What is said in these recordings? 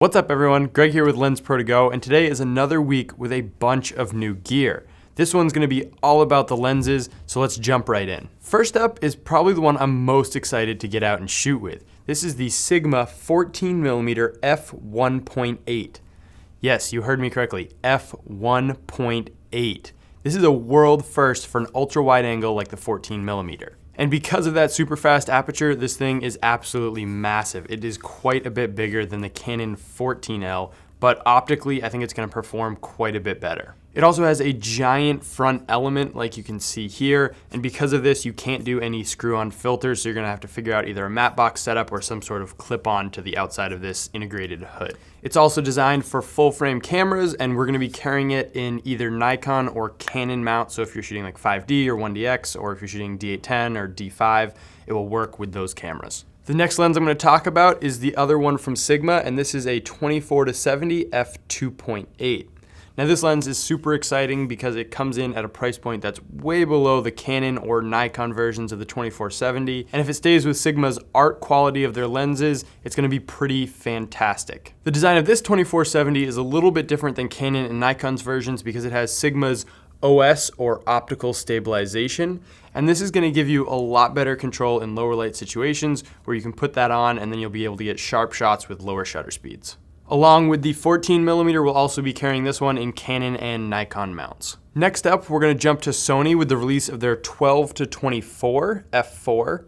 What's up everyone, Greg here with Lensprotogo, and today is another week with a bunch of new gear. This one's gonna be all about the lenses, so let's jump right in. First up is probably the one I'm most excited to get out and shoot with. This is the Sigma 14mm f1.8. Yes, you heard me correctly, f1.8. This is a world first for an ultra wide angle like the 14mm. And because of that super fast aperture, this thing is absolutely massive. It is quite a bit bigger than the Canon 14L, but optically, I think it's gonna perform quite a bit better. It also has a giant front element like you can see here, and because of this, you can't do any screw-on filters, so you're gonna have to figure out either a matte box setup or some sort of clip-on to the outside of this integrated hood. It's also designed for full-frame cameras, and we're gonna be carrying it in either Nikon or Canon mount, so if you're shooting like 5D or 1DX, or if you're shooting D810 or D5, it will work with those cameras. The next lens I'm gonna talk about is the other one from Sigma, and this is a 24-70 f2.8. Now this lens is super exciting because it comes in at a price point that's way below the Canon or Nikon versions of the 24-70, and if it stays with Sigma's art quality of their lenses, it's gonna be pretty fantastic. The design of this 24-70 is a little bit different than Canon and Nikon's versions because it has Sigma's OS or optical stabilization, and this is going to give you a lot better control in lower light situations where you can put that on and then you'll be able to get sharp shots with lower shutter speeds. Along with the 14mm, we'll also be carrying this one in Canon and Nikon mounts. Next up, we're going to jump to Sony with the release of their 12-24 f4.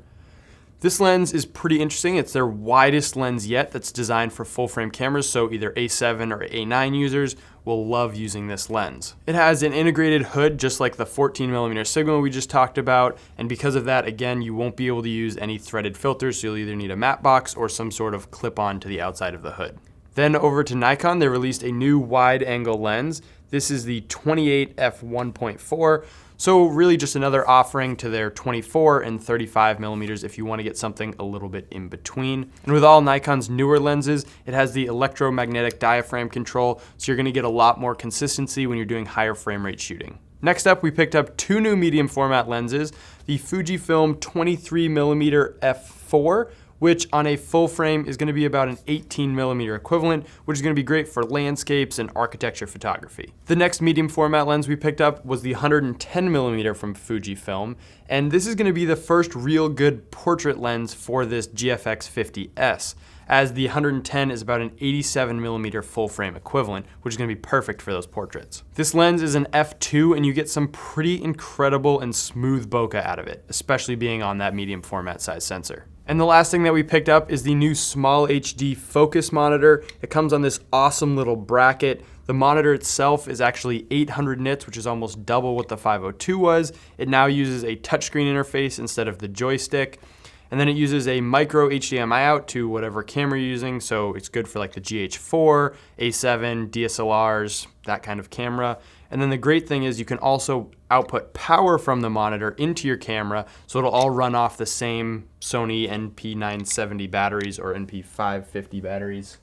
This lens is pretty interesting. It's their widest lens yet that's designed for full frame cameras, so either A7 or A9 users will love using this lens. It has an integrated hood just like the 14mm Sigma we just talked about, and because of that, again, you won't be able to use any threaded filters, so you'll either need a matte box or some sort of clip-on to the outside of the hood. Then over to Nikon, they released a new wide angle lens. This is the 28 f1.4. So really just another offering to their 24 and 35mm if you want to get something a little bit in between. And with all Nikon's newer lenses, it has the electromagnetic diaphragm control, so you're going to get a lot more consistency when you're doing higher frame rate shooting. Next up, we picked up two new medium format lenses, the Fujifilm 23mm f4, which on a full frame is going to be about an 18mm equivalent, which is going to be great for landscapes and architecture photography. The next medium format lens we picked up was the 110mm from Fujifilm, and this is going to be the first real good portrait lens for this GFX 50S, as the 110 is about an 87mm full frame equivalent, which is going to be perfect for those portraits. This lens is an f2 and you get some pretty incredible and smooth bokeh out of it, especially being on that medium format size sensor. And the last thing that we picked up is the new SmallHD FOCUS monitor. It comes on this awesome little bracket. The monitor itself is actually 800 nits, which is almost double what the 502 was. It now uses a touchscreen interface instead of the joystick. And then it uses a micro HDMI out to whatever camera you're using, so it's good for like the GH4, A7, DSLRs, that kind of camera. And then the great thing is you can also output power from the monitor into your camera, so it'll all run off the same Sony NP970 batteries or NP550 batteries,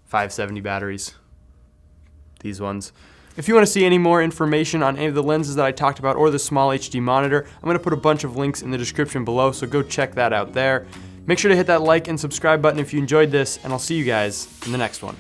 570 batteries, these ones. If you want to see any more information on any of the lenses that I talked about or the SmallHD monitor, I'm going to put a bunch of links in the description below, so go check that out there. Make sure to hit that like and subscribe button if you enjoyed this, and I'll see you guys in the next one.